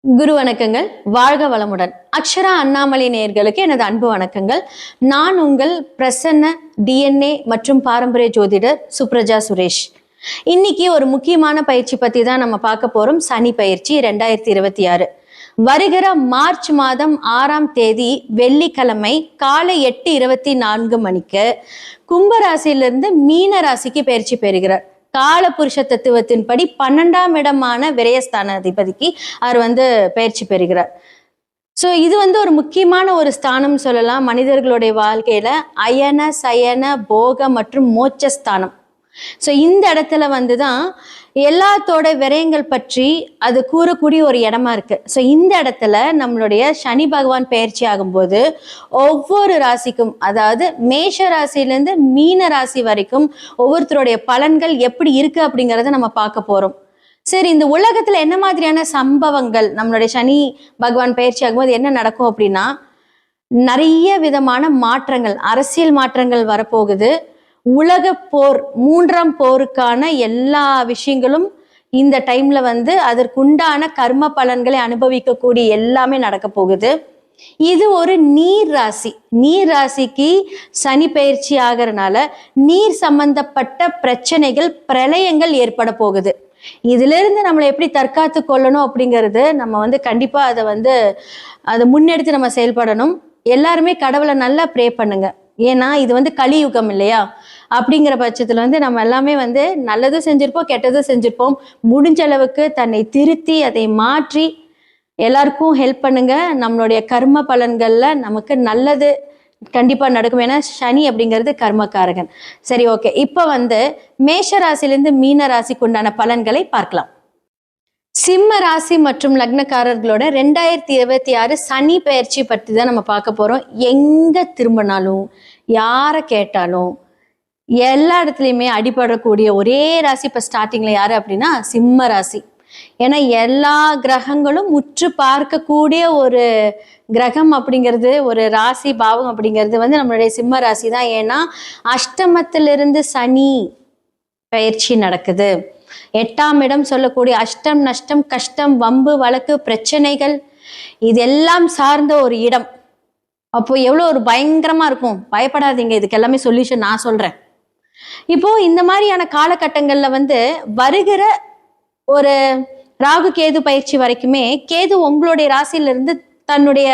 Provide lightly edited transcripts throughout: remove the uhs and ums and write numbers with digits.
குரு வணக்கங்கள். வாழ்க வளமுடன். அக்ஷரா அண்ணாமலை நேயர்களுக்கு எனது அன்பு வணக்கங்கள். நான் உங்கள் பிரசன்ன DNA மற்றும் பாரம்பரிய ஜோதிடர் சுப்ரஜா சுரேஷ். இன்னைக்கு ஒரு முக்கியமான பயிற்சி பத்தி தான் நம்ம பார்க்க போறோம். சனி பயிற்சி 2026 வருகிற மார்ச் மாதம் 6ஆம் தேதி வெள்ளிக்கிழமை காலை 8:24 மணிக்கு கும்பராசியிலிருந்து மீன ராசிக்கு பயிற்சி பெறுகிறார். கால புருஷ தத்துவத்தின்படி 12ஆம் இடமான விரயஸ்தான அதிபதிக்கு அவர் பயிற்சி பெறுகிறார். ஸோ இது ஒரு முக்கியமான ஒரு ஸ்தானம் சொல்லலாம். மனிதர்களுடைய வாழ்க்கையில அயன சயன போக மற்றும் மோட்சஸ்தானம். ஸோ இந்த இடத்துல தான் எல்லாத்தோட விரயங்கள் பற்றி அது கூறக்கூடிய ஒரு இடமா இருக்கு. ஸோ இந்த இடத்துல நம்மளுடைய சனி பகவான் பயிற்சி ஆகும்போது ஒவ்வொரு ராசிக்கும், அதாவது மேஷ ராசியிலேருந்து மீன ராசி வரைக்கும் ஒவ்வொருத்தருடைய பலன்கள் எப்படி இருக்கு அப்படிங்கிறத நம்ம பார்க்க போறோம். சரி, இந்த உலகத்துல என்ன மாதிரியான சம்பவங்கள் நம்மளுடைய சனி பகவான் பயிற்சி ஆகும்போது என்ன நடக்கும் அப்படின்னா, நிறைய விதமான மாற்றங்கள், அரசியல் மாற்றங்கள் வரப்போகுது. உலக போர், 3ஆம் போருக்கான எல்லா விஷயங்களும் இந்த டைம்ல அதற்குண்டான கர்ம பலன்களை அனுபவிக்கக்கூடிய எல்லாமே நடக்க போகுது. இது ஒரு நீர் ராசி. நீர் ராசிக்கு சனி பயிற்சி ஆகிறதுனால நீர் சம்பந்தப்பட்ட பிரச்சனைகள், பிரளயங்கள் ஏற்பட போகுது. இதுல இருந்து நம்மளை எப்படி தற்காத்து கொள்ளணும் அப்படிங்கிறது நம்ம கண்டிப்பா அதை முன்னெடுத்து நம்ம செயல்படணும். எல்லாருமே கடவுளை நல்லா ப்ரே பண்ணுங்க. ஏன்னா இது கலியுகம் இல்லையா? அப்படிங்கிற பட்சத்துல நம்ம எல்லாமே நல்லதும் செஞ்சிருப்போம், கெட்டதும் செஞ்சிருப்போம். முடிஞ்ச அளவுக்கு தன்னை திருத்தி அதை மாற்றி எல்லாருக்கும் ஹெல்ப் பண்ணுங்க. நம்மளுடைய கர்ம பலன்கள்ல நமக்கு நல்லது கண்டிப்பா நடக்கும். ஏன்னா சனி அப்படிங்கிறது கர்மக்காரகன். சரி, ஓகே. இப்ப மேஷ ராசிலிருந்து மீன ராசிக்கு உண்டான பலன்களை பார்க்கலாம். சிம்ம ராசி மற்றும் லக்னக்காரர்களோட 2026 சனி பயிற்சி பற்றி தான் நம்ம பார்க்க போறோம். எங்க திரும்பினாலும், யாரை கேட்டாலும், எல்லா இடத்துலையுமே அடிபடக்கூடிய ஒரே ராசி இப்ப ஸ்டார்டிங்ல யாரு அப்படின்னா சிம்ம ராசி. ஏன்னா எல்லா கிரகங்களும் உற்று பார்க்கக்கூடிய ஒரு கிரகம் அப்படிங்கிறது, ஒரு ராசி பாவம் அப்படிங்கிறது நம்மளுடைய சிம்ம ராசி தான். ஏன்னா அஷ்டமத்திலிருந்து சனி பயிற்சி நடக்குது. 8ஆம் இடம் சொல்லக்கூடிய அஷ்டம், நஷ்டம், கஷ்டம், வம்பு, வழக்கு, பிரச்சனைகள் இதெல்லாம் சார்ந்த ஒரு இடம். அப்போ எவ்வளோ ஒரு பயங்கரமா இருக்கும். பயப்படாதீங்க, இதுக்கு எல்லாமே சொல்யூஷன் நான் சொல்றேன். இப்போ இந்த மாதிரியான காலகட்டங்கள்ல வருகிற ஒரு ராகு கேது பயிற்சி வரைக்குமே கேது உங்களுடைய ராசியில இருந்து தன்னுடைய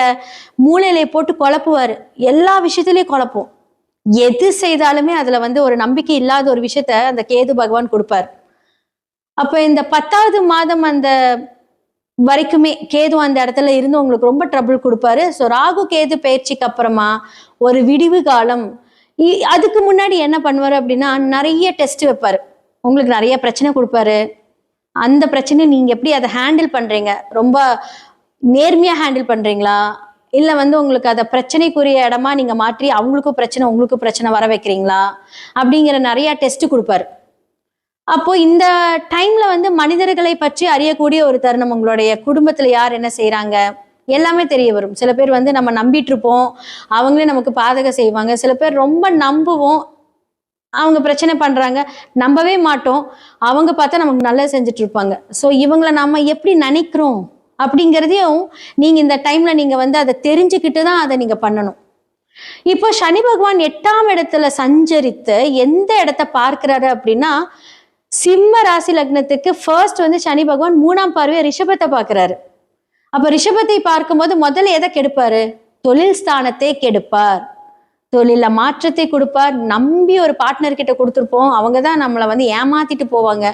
மூளையில போட்டு குழப்புவாரு. எல்லா விஷயத்திலயும் குழப்பம். எது செய்தாலுமே அதுல ஒரு நம்பிக்கை இல்லாத ஒரு விஷயத்த அந்த கேது பகவான் கொடுப்பார். அப்ப இந்த 10ஆவது மாதம் அந்த வரைக்குமே கேது அந்த இடத்துல இருந்து உங்களுக்கு ரொம்ப ட்ரபிள் கொடுப்பாரு. ஸோ ராகு கேது பயிற்சிக்கு அப்புறமா ஒரு விடிவு காலம். அதுக்கு முன்னாடி என்ன பண்ணுவாரு அப்படின்னா, நிறைய டெஸ்ட் வைப்பாரு. உங்களுக்கு நிறைய பிரச்சனை கொடுப்பாரு. அந்த பிரச்சனை நீங்க எப்படி அதை ஹேண்டில் பண்றீங்க, ரொம்ப நேர்மையா ஹேண்டில் பண்றீங்களா, இல்ல உங்களுக்கு அதை பிரச்சனைக்குரிய இடமா நீங்க மாற்றி அவங்களுக்கும் பிரச்சனை உங்களுக்கும் பிரச்சனை வர வைக்கிறீங்களா அப்படிங்கிற நிறைய டெஸ்ட் கொடுப்பாரு. அப்போ இந்த டைம்ல மனிதர்களை பற்றி அறியக்கூடிய ஒரு தருணம். உங்களுடைய குடும்பத்துல யார் என்ன செய்யறாங்க எல்லாமே தெரிய வரும். சில பேர் நம்ம நம்பிட்டு இருப்போம், அவங்களே நமக்கு பாதகம் செய்வாங்க. சில பேர் ரொம்ப நம்புவோம், அவங்க பிரச்சனை பண்றாங்க, நம்பவே மாட்டோம், அவங்க பார்த்தா நமக்கு நல்லது செஞ்சுட்டு இருப்பாங்க. ஸோ இவங்களை நம்ம எப்படி நினைக்கிறோம் அப்படிங்கிறதையும் நீங்க இந்த டைம்ல நீங்க அதை தெரிஞ்சுக்கிட்டு தான் அதை நீங்க பண்ணணும். இப்போ சனி பகவான் 8ஆம் இடத்துல சஞ்சரித்து எந்த இடத்த பார்க்கிறாரு அப்படின்னா, சிம்ம ராசி லக்னத்துக்கு ஃபர்ஸ்ட் சனி பகவான் 3ஆம் பார்வையை ரிஷபத்தை பார்க்கிறாரு. அப்ப ரிஷபத்தை பார்க்கும்போது முதல்ல எதை கெடுப்பாரு? தொழில் ஸ்தானத்தை கெடுப்பார். தொழில மாற்றத்தை கொடுப்பார். நம்பி ஒரு பார்ட்னர் கிட்ட கொடுத்துருப்போம், அவங்கதான் நம்மளை ஏமாத்திட்டு போவாங்க.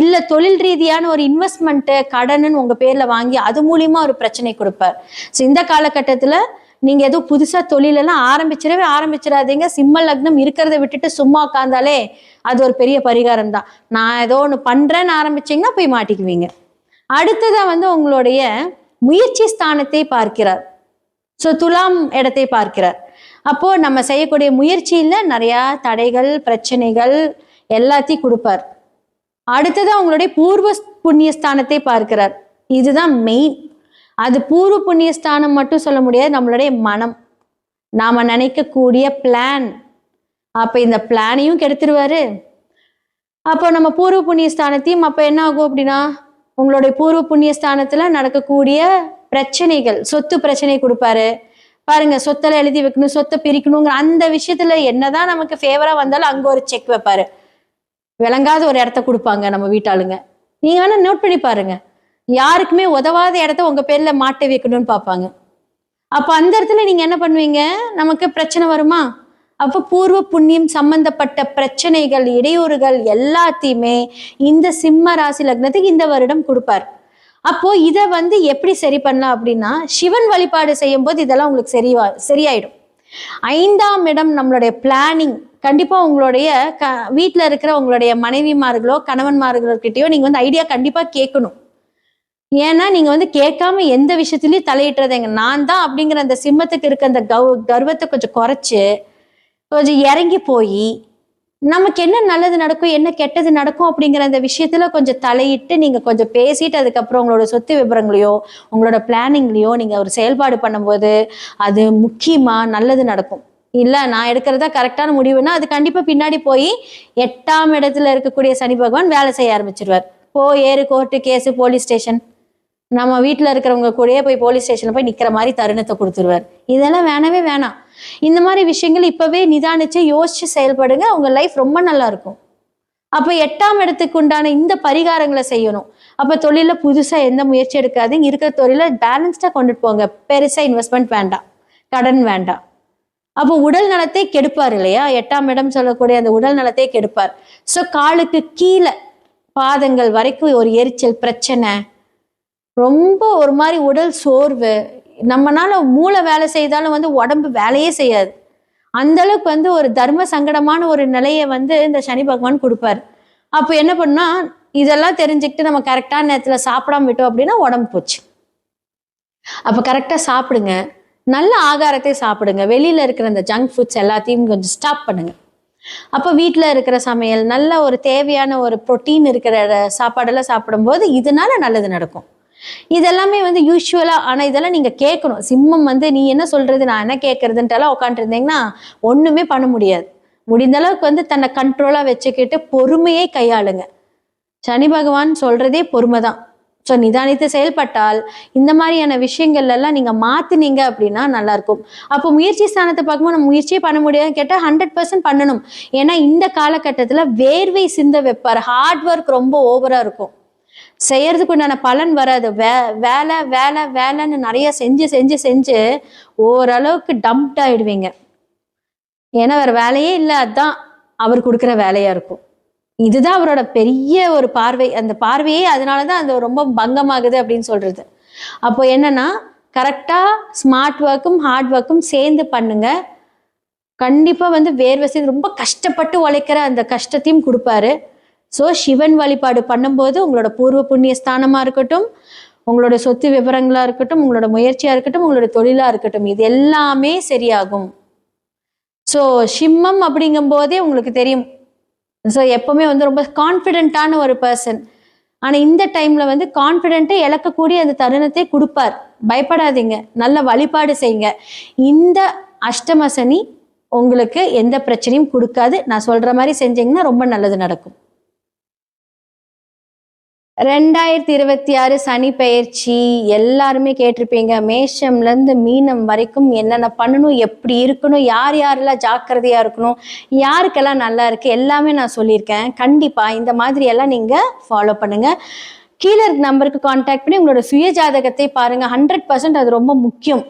இல்ல தொழில் ரீதியான ஒரு இன்வெஸ்ட்மெண்ட், கடனுன்னு உங்க பேர்ல வாங்கி அது மூலியமா ஒரு பிரச்சனை கொடுப்பார். ஸோ இந்த காலகட்டத்துல நீங்க ஏதோ புதுசா தொழிலெல்லாம் ஆரம்பிச்சிடாதீங்க. சிம்ம லக்னம் இருக்கிறத விட்டுட்டு சும்மா உட்காந்தாலே அது ஒரு பெரிய பரிகாரம் தான். நான் ஏதோ ஒன்று பண்றேன்னு ஆரம்பிச்சீங்கன்னா போய் மாட்டிக்குவீங்க. அடுத்ததா உங்களுடைய முயற்சி ஸ்தானத்தை பார்க்கிறார். ஸோ துலாம் இடத்தை பார்க்கிறார். அப்போ நம்ம செய்யக்கூடிய முயற்சியில நிறைய தடைகள், பிரச்சனைகள் எல்லாத்தையும் கொடுப்பார். அடுத்ததா உங்களுடைய பூர்வ புண்ணிய ஸ்தானத்தை பார்க்கிறார். இதுதான் மெயின். அது பூர்வ புண்ணிய ஸ்தானம் மட்டும் சொல்ல முடியாது, நம்மளுடைய மனம், நாம நினைக்கக்கூடிய பிளான். அப்ப இந்த பிளானையும் கெடுத்துருவாரு. அப்போ நம்ம பூர்வ புண்ணிய ஸ்தானத்தையும் அப்ப என்ன ஆகும் அப்படின்னா, உங்களுடைய பூர்வ புண்ணிய ஸ்தானத்துல நடக்கக்கூடிய பிரச்சனைகள், சொத்து பிரச்சனை கொடுப்பாரு. பாருங்க, சொத்தெல்லாம் எழுதி வைக்கணும், சொத்தை பிரிக்கணுங்கிற அந்த விஷயத்துல என்னதான் நமக்கு ஃபேவரா வந்தாலும் அங்க ஒரு செக் வைப்பாரு. விளங்காத ஒரு இடத்த கொடுப்பாங்க நம்ம வீட்டாளுங்க. நீங்க வேணா நோட் பண்ணி பாருங்க. யாருக்குமே உதவாத இடத்த உங்க பேர்ல மாட்ட வைக்கணும்னு பார்ப்பாங்க. அப்ப அந்த இடத்துல நீங்க என்ன பண்ணுவீங்க? நமக்கு பிரச்சனை வருமா? அப்ப பூர்வ புண்ணியம் சம்பந்தப்பட்ட பிரச்சனைகள், இடையூறுகள் எல்லாத்தையுமே இந்த சிம்ம ராசி லக்னத்துக்கு இந்த வருடம் கொடுப்பார். அப்போ இதை எப்படி சரி பண்ணலாம் அப்படின்னா, சிவன் வழிபாடு செய்யும் போது இதெல்லாம் உங்களுக்கு சரியாயிடும். 5ஆம் இடம் நம்மளுடைய பிளானிங். கண்டிப்பா உங்களுடைய வீட்டுல இருக்கிற உங்களுடைய மனைவிமார்களோ கணவன்மார்கள்கிட்டயோ நீங்க ஐடியா கண்டிப்பா கேட்கணும். ஏன்னா நீங்க கேட்காம எந்த விஷயத்திலயும் தலையிட்டுறதுங்க நான் தான் அப்படிங்கிற அந்த சிம்மத்துக்கு இருக்க அந்த கர்வத்தை கொஞ்சம் குறைச்சு கொஞ்சம் இறங்கி போய் நமக்கு என்ன நல்லது நடக்கும் என்ன கெட்டது நடக்கும் அப்படிங்கிற அந்த விஷயத்துல கொஞ்சம் தலையிட்டு நீங்க கொஞ்சம் பேசிட்டு அதுக்கப்புறம் உங்களோட சொத்து விவரங்களையோ உங்களோட பிளானிங்லயோ நீங்க ஒரு செயல்பாடு பண்ணும்போது அது முக்கியமா நல்லது நடக்கும். இல்ல நான் எடுக்கிறதா கரெக்டான முடிவுன்னா அது கண்டிப்பா பின்னாடி போய் 8ஆம் இடத்துல இருக்கக்கூடிய சனி பகவான் வேலை செய்ய ஆரம்பிச்சிருவார். ஏறு கோர்ட்டு கேஸு போலீஸ் ஸ்டேஷன், நம்ம வீட்டுல இருக்கிறவங்க கூடயே போய் போலீஸ் ஸ்டேஷன்ல போய் நிக்கிற மாதிரி தருணத்தை கொடுத்துருவார். இதெல்லாம் வேணவே வேணாம். இந்த மாதிரி விஷயங்கள் இப்பவே நிதானிச்சு யோசிச்சு செயல்படுங்க. உங்க லைஃப் ரொம்ப நல்லா இருக்கும். அப்ப 8ஆம் இடத்துக்கு உண்டான இந்த பரிகாரங்களை செய்யணும். அப்ப தொழில புதுசா எந்த முயற்சி எடுக்காதீங்க. இருக்கிற தொழில பேலன்ஸ்டா கொண்டுட்டு போங்க. பெருசா இன்வெஸ்ட்மெண்ட் வேண்டாம், கடன் வேண்டாம். அப்போ உடல் நலத்தை கெடுப்பார் இல்லையா? 8ஆம் இடம் சொல்லக்கூடிய அந்த உடல் நலத்தை கெடுப்பார். சோ காலுக்கு கீழே பாதங்கள் வரைக்கும் ஒரு எரிச்சல் பிரச்சனை, ரொம்ப ஒரு மாதிரி உடல் சோர்வு, நம்மனால மூளை வேலை செய்தாலும் உடம்பு வேலையே செய்யாது. அந்த அளவுக்கு ஒரு தர்ம சங்கடமான ஒரு நிலையை இந்த சனி பகவான் கொடுப்பாரு. அப்போ என்ன பண்ணா, இதெல்லாம் தெரிஞ்சுக்கிட்டு நம்ம கரெக்டான நேரத்துல சாப்பிடாம விட்டோம் அப்படின்னா உடம்பு போச்சு. அப்ப கரெக்டா சாப்பிடுங்க, நல்ல ஆகாரத்தை சாப்பிடுங்க. வெளியில இருக்கிற அந்த ஜங்க் ஃபுட்ஸ் எல்லாத்தையும் கொஞ்சம் ஸ்டாப் பண்ணுங்க. அப்போ வீட்டுல இருக்கிற சமையல், நல்ல ஒரு தேவையான ஒரு புரோட்டீன் இருக்கிற சாப்பாடெல்லாம் சாப்பிடும்போது இதனால நல்லது நடக்கும். இதெல்லாமே யூஸ்வலா. ஆனா இதெல்லாம் நீங்க கேட்கணும். சிம்மம் நீ என்ன சொல்றது நான் என்ன கேட்கறதுன்ட்டெல்லாம் உட்காந்துட்டு இருந்தீங்கன்னா ஒண்ணுமே பண்ண முடியாது. முடிந்த அளவுக்கு தன்னை கண்ட்ரோலா வச்சுக்கிட்டு பொறுமையை கையாளுங்க. சனி பகவான் சொல்றதே பொறுமைதான். ஸோ நிதானித்து செயல்பட்டால் இந்த மாதிரியான விஷயங்கள்ல எல்லாம் நீங்க மாத்தினீங்க அப்படின்னா நல்லா இருக்கும். அப்போ முயற்சி ஸ்தானத்தை பார்க்கும்போது நம்ம முயற்சியே பண்ண முடியாது கேட்டா 100% பண்ணணும். ஏன்னா இந்த காலகட்டத்துல வேர்வை சிந்த வைப்பார். ஹார்ட் ஒர்க் ரொம்ப ஓவரா இருக்கும். செய்யறதுக்கு உண்டான பலன் வராது. வேலை வேலை வேலைன்னு நிறைய செஞ்சு செஞ்சு செஞ்சு ஓரளவுக்கு டம்ப்ட் ஆயிடுவீங்க. ஏன்னா வேற வேலையே இல்லை, அதுதான் அவர் கொடுக்குற வேலையா இருக்கும். இதுதான் அவரோட பெரிய ஒரு பார்வை. அந்த பார்வையே அதனாலதான் அது ரொம்ப பங்கமாகுது அப்படின்னு சொல்றது. அப்போ என்னன்னா, கரெக்டா ஸ்மார்ட் ஒர்க்கும் ஹார்ட் ஒர்க்கும் சேர்ந்து பண்ணுங்க. கண்டிப்பா வேர்வை செய்து ரொம்ப கஷ்டப்பட்டு உழைக்கிற அந்த கஷ்டத்தையும் கொடுப்பாரு. ஸோ சிவன் வழிபாடு பண்ணும்போது உங்களோட பூர்வ புண்ணிய ஸ்தானமா இருக்கட்டும், உங்களோட சொத்து விவரங்களா இருக்கட்டும், உங்களோட முயற்சியா இருக்கட்டும், உங்களோட தொழிலா இருக்கட்டும், இது எல்லாமே சரியாகும். ஸோ சிம்மம் அப்படிங்கும் போதே உங்களுக்கு தெரியும். ஸோ எப்பவுமே ரொம்ப கான்ஃபிடென்ட்டான ஒரு பர்சன். ஆனா இந்த டைம்ல கான்ஃபிடென்ட்டை இழக்கக்கூடிய அந்த தருணத்தை கொடுப்பார். பயப்படாதீங்க, நல்ல வழிபாடு செய்யுங்க. இந்த அஷ்டம சனி உங்களுக்கு எந்த பிரச்சனையும் கொடுக்காது. நான் சொல்ற மாதிரி செஞ்சீங்கன்னா ரொம்ப நல்லது நடக்கும். 2026 சனி பெயர்ச்சி எல்லாருமே கேட்டிருப்பீங்க. மேஷம்ல இருந்து மீனம் வரைக்கும் என்னென்ன பண்ணணும், எப்படி இருக்கணும், யார் யாரெல்லாம் ஜாக்கிரதையா இருக்கணும், யாருக்கெல்லாம் நல்லா இருக்கு, எல்லாமே நான் சொல்லியிருக்கேன். கண்டிப்பா இந்த மாதிரி எல்லாம் நீங்க ஃபாலோ பண்ணுங்க. கீழே இருக்க நம்பருக்கு கான்டாக்ட் பண்ணி உங்களோட சுய ஜாதகத்தை பாருங்க. 100% அது ரொம்ப முக்கியம்.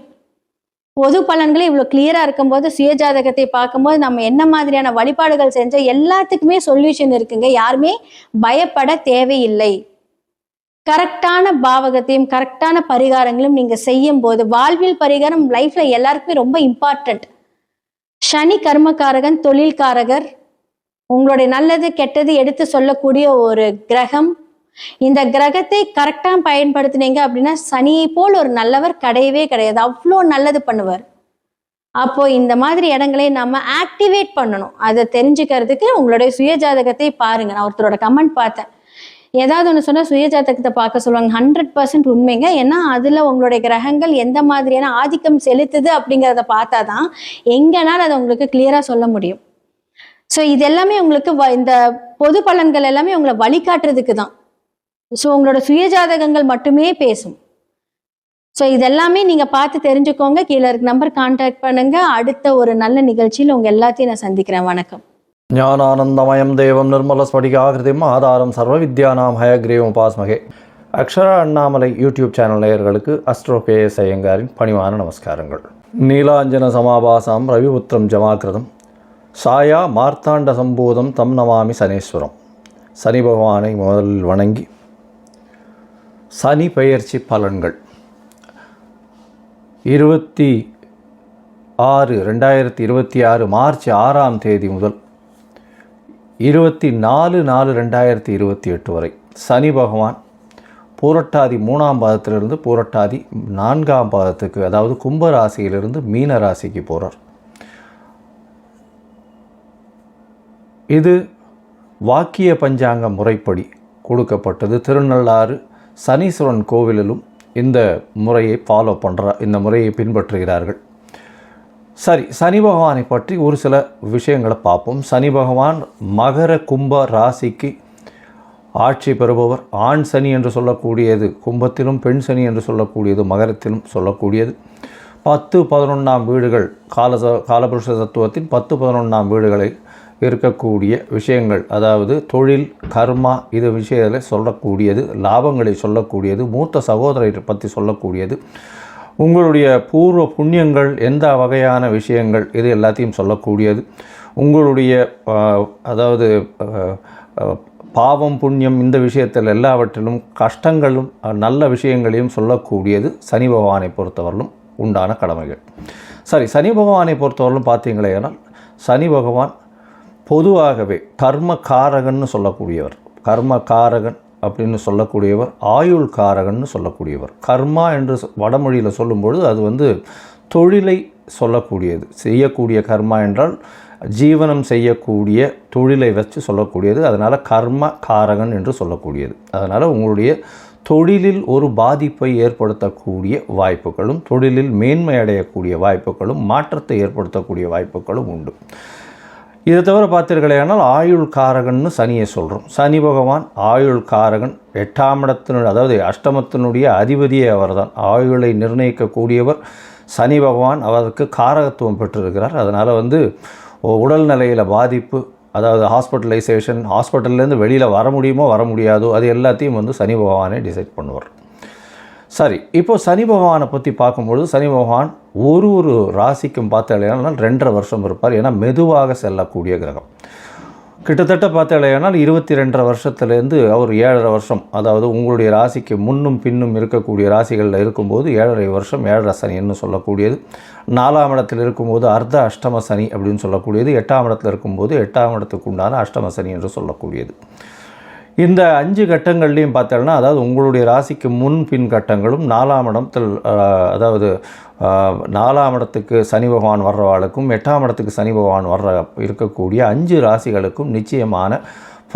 பொது பலன்களே இவ்வளவு கிளியரா இருக்கும்போது சுய ஜாதகத்தை பார்க்கும்போது நம்ம என்ன மாதிரியான வழிபாடுகள் செஞ்ச எல்லாத்துக்குமே சொல்யூஷன் இருக்குங்க. யாருமே பயப்பட தேவையில்லை. கரெக்டான பாவகத்தையும் கரெக்டான பரிகாரங்களும் நீங்க செய்யும் போது, வாழ்வில் பரிகாரம் லைஃப்ல எல்லாருக்குமே ரொம்ப இம்பார்ட்டன்ட். சனி கர்மகாரகன், தொழில்காரகர், உங்களுடைய நல்லது கெட்டது எடுத்து சொல்லக்கூடிய ஒரு கிரகம். இந்த கிரகத்தை கரெக்டா பயன்படுத்தினீங்க அப்படின்னா சனியை போல் ஒரு நல்லவர் கிடையவே கிடையாது. அவ்வளோ நல்லது பண்ணுவார். அப்போ இந்த மாதிரி இடங்களை நம்ம ஆக்டிவேட் பண்ணணும். அதை தெரிஞ்சுக்கிறதுக்கு உங்களுடைய சுய ஜாதகத்தை பாருங்க. நான் ஒருத்தரோட கமெண்ட் பார்த்தேன், ஏதாவது ஒன்று சொன்னா சுய ஜாதகத்தை பார்க்க சொல்லுவாங்க. 100% உண்மைங்க. ஏன்னா அதுல உங்களுடைய கிரகங்கள் எந்த மாதிரியான ஆதிக்கம் செலுத்துது அப்படிங்கிறத பார்த்தாதான் எங்கனாலும் அதை உங்களுக்கு கிளியரா சொல்ல முடியும். ஸோ இது எல்லாமே உங்களுக்கு இந்த பொது பலன்கள் எல்லாமே உங்களை வழிகாட்டுறதுக்கு தான். ஸோ உங்களோட சுயஜாதகங்கள் மட்டுமே பேசும். ஸோ இதெல்லாமே நீங்கள் பார்த்து தெரிஞ்சுக்கோங்க. கீழே இருக்க நம்பர் கான்டாக்ட் பண்ணுங்க. அடுத்த ஒரு நல்ல நிகழ்ச்சியில் உங்கள் எல்லாத்தையும் நான் சந்திக்கிறேன். வணக்கம். ஞானானந்தமயம் தேவம் நிர்மல ஸ்படிகாகிருதிம் ஆதாரம் சர்வ வித்யானாம் ஹயக்ரீவம் உபாஸ்மகே. அக்ஷரா அண்ணாமலை யூடியூப் சேனல் நேயர்களுக்கு அஸ்ட்ரோ KS ஐயங்காரின் பணிவான நமஸ்காரங்கள். நீலாஞ்சன சமாபாசம் ரவிபுத்திரம் ஜமாக்கிருதம் சாயா மார்த்தாண்ட சம்பூதம் தம் நமாமி சனீஸ்வரம். சனி பகவானை முதலில் வணங்கி சனி பெயர்ச்சி பலன்கள் 2026 மார்ச் 6ஆம் தேதி முதல் 24/4/2028 வரை சனி பகவான் பூரட்டாதி 3ஆம் பாதத்திலிருந்து பூரட்டாதி 4ஆம் பாதத்துக்கு, அதாவது கும்பராசியிலிருந்து மீன ராசிக்கு போகிறார். இது வாக்கிய பஞ்சாங்க முறைப்படி கொடுக்கப்பட்டது. திருநள்ளாறு சனீஸ்வரன் கோவிலிலும் இந்த முறையை இந்த முறையை பின்பற்றுகிறார்கள். சரி, சனி பகவானை பற்றி ஒரு சில விஷயங்களை பார்ப்போம். சனி பகவான் மகர கும்ப ராசிக்கு ஆட்சி பெறுபவர். ஆண் சனி என்று சொல்லக்கூடியது கும்பத்திலும், பெண் சனி என்று சொல்லக்கூடியது மகரத்திலும் சொல்லக்கூடியது. 10-11ஆம் வீடுகள் காலபுருஷ தத்துவத்தின் 10-11ஆம் வீடுகளை இருக்கக்கூடிய விஷயங்கள், அதாவது தொழில், கர்மா, இது விஷயத்தில் சொல்லக்கூடியது, லாபங்களை சொல்லக்கூடியது, மூத்த சகோதரரை பற்றி சொல்லக்கூடியது, உங்களுடைய பூர்வ புண்ணியங்கள், எந்த வகையான விஷயங்கள், இது எல்லாத்தையும் சொல்லக்கூடியது, உங்களுடைய அதாவது பாவம் புண்ணியம், இந்த விஷயத்தில் எல்லாவற்றிலும் கஷ்டங்களும் நல்ல விஷயங்களையும் சொல்லக்கூடியது சனி பகவானை பொறுத்தவரையிலும் உண்டான கடமைகள். சரி, சனி பகவானை பொறுத்தவரையிலும் பார்த்தீங்களேனால் சனி பகவான் பொதுவாகவே கர்மகாரகன்னு சொல்லக்கூடியவர். கர்மகாரகன் அப்படின்னு சொல்லக்கூடியவர், ஆயுள் காரகன்னு சொல்லக்கூடியவர். கர்மா என்று வடமொழியில் சொல்லும்பொழுது அது தொழிலை சொல்லக்கூடியது. செய்யக்கூடிய கர்மா என்றால் ஜீவனம் செய்யக்கூடிய தொழிலை வச்சு சொல்லக்கூடியது. அதனால் கர்ம காரகன் என்று சொல்லக்கூடியது. அதனால் உங்களுடைய தொழிலில் ஒரு பாதிப்பை ஏற்படுத்தக்கூடிய வாய்ப்புகளும், தொழிலில் மேன்மை அடையக்கூடிய வாய்ப்புகளும், மாற்றத்தை ஏற்படுத்தக்கூடிய வாய்ப்புகளும் உண்டு. இதை தவிர பார்த்தீர்களேனால் ஆயுள் காரகன்னு சனியை சொல்கிறோம். சனி பகவான் ஆயுள் காரகன். 8ஆம் இடத்தினுடைய, அதாவது அஷ்டமத்தினுடைய அதிபதியே அவர் தான். ஆயுளை நிர்ணயிக்கக்கூடியவர் சனி பகவான். அவருக்கு காரகத்துவம் பெற்றிருக்கிறார். அதனால் உடல்நிலையில் பாதிப்பு, அதாவது ஹாஸ்பிட்டலைசேஷன், ஹாஸ்பிட்டல்லேருந்து வெளியில் வர முடியுமோ வர முடியாதோ, அது எல்லாத்தையும் சனி பகவானே டிசைட் பண்ணுவார். சரி, இப்போது சனி பகவானை பற்றி பார்க்கும்பொழுது சனி பகவான் ஒரு ராசிக்கும் பார்த்தாலேனால் 2.5 வருஷம் இருப்பார். ஏன்னா மெதுவாக செல்லக்கூடிய கிரகம். கிட்டத்தட்ட பார்த்தாலேனால் 22.5 வருஷத்துலேருந்து அவர் 7.5 வருஷம், அதாவது உங்களுடைய ராசிக்கு முன்னும் பின்னும் இருக்கக்கூடிய ராசிகளில் இருக்கும்போது 7.5 வருஷம் 7.5 சனின்னு சொல்லக்கூடியது. 4ஆம் இடத்தில் இருக்கும்போது அர்த்த அஷ்டம சனி அப்படின்னு சொல்லக்கூடியது. 8ஆம் இடத்தில் இருக்கும்போது 8ஆம் இடத்துக்கு உண்டான அஷ்டம சனி என்று சொல்லக்கூடியது. இந்த 5 கட்டங்கள்லையும் பார்த்தோம்னா, அதாவது உங்களுடைய ராசிக்கு முன் பின் கட்டங்களும் 4ஆம் இடத்தில், அதாவது 4ஆம் இடத்துக்கு சனி பகவான் வர்றவாளுக்கும் 8ஆம் இடத்துக்கு சனி பகவான் இருக்கக்கூடிய 5 ராசிகளுக்கும் நிச்சயமான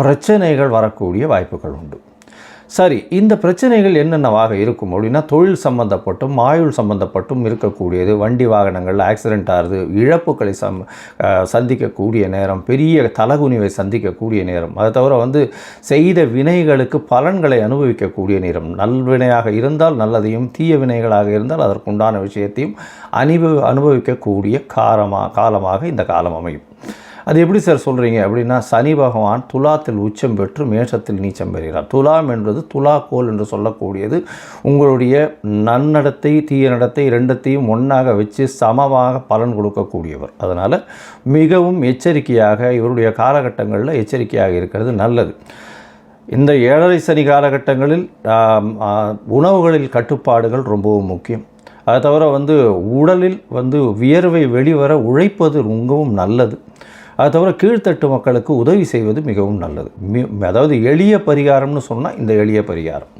பிரச்சனைகள் வரக்கூடிய வாய்ப்புகள் உண்டு. சரி, இந்த பிரச்சனைகள் என்னென்னவாக இருக்கும் அப்படின்னா, தொழில் சம்பந்தப்பட்டும் ஆயுள் சம்பந்தப்பட்டும் இருக்கக்கூடியது. வண்டி வாகனங்கள் ஆக்சிடெண்ட் ஆகுது, இழப்புகளை சந்திக்கக்கூடிய நேரம், பெரிய தலகுனிவை சந்திக்கக்கூடிய நேரம். அதை தவிர செய்த வினைகளுக்கு பலன்களை அனுபவிக்கக்கூடிய நேரம். நல்வினையாக இருந்தால் நல்லதையும், தீய வினைகளாக இருந்தால் அதற்குண்டான விஷயத்தையும் அனுபவிக்கக்கூடிய காலமாக இந்த காலம் அமையும். அது எப்படி சார் சொல்கிறீங்க அப்படின்னா, சனி பகவான் துலாத்தில் உச்சம் பெற்று மேஷத்தில் நீச்சம் பெறுகிறார். துலாம் என்பது துலாக்கோல் என்று சொல்லக்கூடியது. உங்களுடைய நன்னடத்தை தீய நடத்தை ரெண்டத்தையும் ஒன்றாக வச்சு சமமாக பலன் கொடுக்கக்கூடியவர். அதனால் மிகவும் எச்சரிக்கையாக, இவருடைய காலகட்டங்களில் எச்சரிக்கையாக இருக்கிறது நல்லது. இந்த 7.5 சனி காலகட்டங்களில் உணவுகளில் கட்டுப்பாடுகள் ரொம்பவும் முக்கியம். அதை தவிர உடலில் வியர்வை வெளிவர உழைப்பது ரொம்பவும் நல்லது. அது தவிர கீழ்த்தட்டு மக்களுக்கு உதவி செய்வது மிகவும் நல்லது. அதாவது எளிய பரிகாரம்னு சொன்னால் இந்த எளிய பரிகாரம்.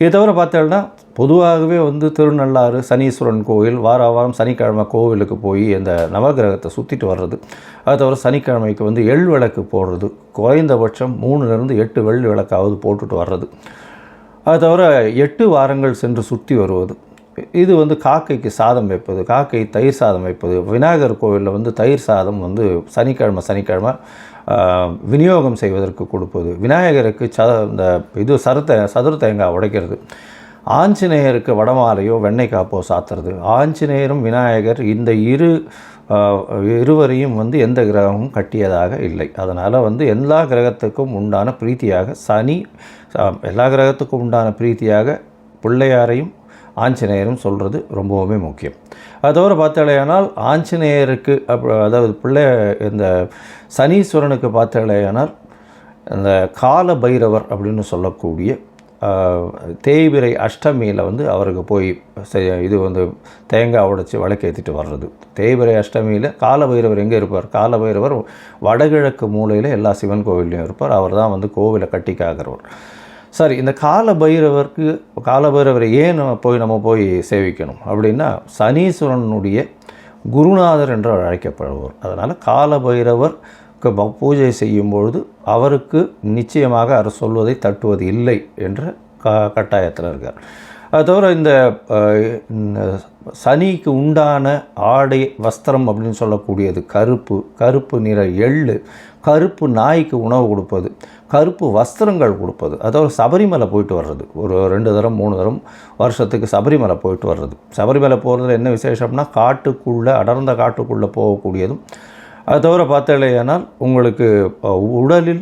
இதை தவிர பார்த்தோம்னா, பொதுவாகவே திருநள்ளாறு சனீஸ்வரன் கோவில் வாரம் சனிக்கிழமை கோவிலுக்கு போய் அந்த நவகிரகத்தை சுற்றிட்டு வர்றது. அது தவிர சனிக்கிழமைக்கு எள் விளக்கு போடுறது, குறைந்தபட்சம் 3லிருந்து 8 வெள்ளி விளக்காவது போட்டுட்டு வர்றது. அது தவிர 8 வாரங்கள் சென்று சுற்றி வருவது. இது காக்கைக்கு சாதம் வைப்பது, காக்கை தயிர் சாதம் வைப்பது. விநாயகர் கோவிலில் தயிர் சாதம் சனிக்கிழமை விநியோகம் செய்வதற்கு கொடுப்பது, விநாயகருக்கு இந்த சதுர தேங்காய் உடைக்கிறது, ஆஞ்சநேயருக்கு வடமாலையோ வெண்ணெய் காப்போ சாத்துறது. ஆஞ்சநேயரும் விநாயகர் இந்த இருவரையும் எந்த கிரகமும் கட்டியதாக இல்லை. அதனால் எல்லா கிரகத்துக்கும் உண்டான பிரீத்தியாக எல்லா கிரகத்துக்கும் உண்டான பிரீத்தியாக பிள்ளையாரையும் ஆஞ்சநேயரும் சொல்கிறது ரொம்பவுமே முக்கியம். அது தவிர பார்த்தாலேயானால் ஆஞ்சநேயருக்கு அதாவது இந்த சனீஸ்வரனுக்கு பார்த்தாலேயானால் இந்த கால பைரவர் அப்படின்னு சொல்லக்கூடிய தேய்பிறை அஷ்டமியில் அவருக்கு போய் தேங்காய் உடைச்சி விளக்கேற்றிட்டு வர்றது. தேய்பிறை அஷ்டமியில் காலபைரவர் எங்கே இருப்பார்? காலபைரவர் வடகிழக்கு மூலையில் எல்லா சிவன் கோவில்லையும் இருப்பார். அவர் தான் கோவிலை கட்டி காக்கிறவர். சரி, இந்த காலபைரவரை ஏன் நம்ம போய் சேவிக்கணும் அப்படின்னா, சனீஸ்வரனுடைய குருநாதர் என்று அழைக்கப்படுவார். அதனால் காலபைரவர் பூஜை செய்யும்பொழுது அவருக்கு நிச்சயமாக அவர் சொல்வதை தட்டுவது இல்லை என்ற கட்டாயத்தில் இருக்கார். அது தவிர இந்த சனிக்கு உண்டான ஆடை வஸ்திரம் அப்படின்னு சொல்லக்கூடியது கருப்பு நிற எள்ளு, கருப்பு நாய்க்கு உணவு கொடுப்பது, கருப்பு வஸ்திரங்கள் கொடுப்பது. அதாவது சபரிமலை போயிட்டு வர்றது, ஒரு 2 தரம் 3 தரம் வருஷத்துக்கு சபரிமலை போயிட்டு வர்றது. சபரிமலை போகிறதுல என்ன விசேஷம்னா, அடர்ந்த காட்டுக்குள்ளே போகக்கூடியதும். அது தவிர பார்த்தாலேயானால் உங்களுக்கு உடலில்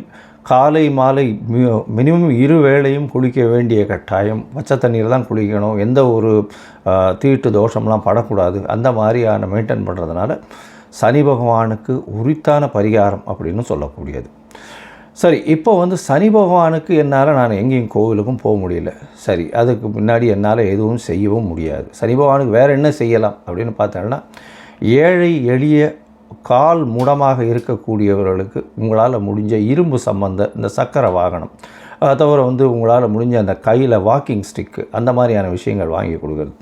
காலை மாலை மினிமம் 2 வேளையும் குளிக்க வேண்டிய கட்டாயம். பச்சை தண்ணீர் தான் குளிக்கணும், எந்த ஒரு தீட்டு தோஷம்லாம் படக்கூடாது. அந்த மாதிரியான மெயின்டைன் பண்ணுறதுனால சனி பகவானுக்கு உரித்தான பரிகாரம் அப்படின்னு சொல்லக்கூடியது. சரி, இப்போ சனி பகவானுக்கு நான் எங்கேயும் கோவிலுக்கும் போக முடியல. சரி, அதுக்கு முன்னாடி என்னால் எதுவும் செய்யவும் முடியாது. சனி பகவானுக்கு வேறு என்ன செய்யலாம் அப்படின்னு பார்த்தோன்னா, ஏழை எளிய கால் முடமாக இருக்கக்கூடியவர்களுக்கு உங்களால் முடிஞ்ச இரும்பு சம்பந்த இந்த சக்கரை வாகனம், அதை தவிர உங்களால் முடிஞ்ச அந்த கையில் வாக்கிங் ஸ்டிக்கு, அந்த மாதிரியான விஷயங்கள் வாங்கி கொடுக்குறது.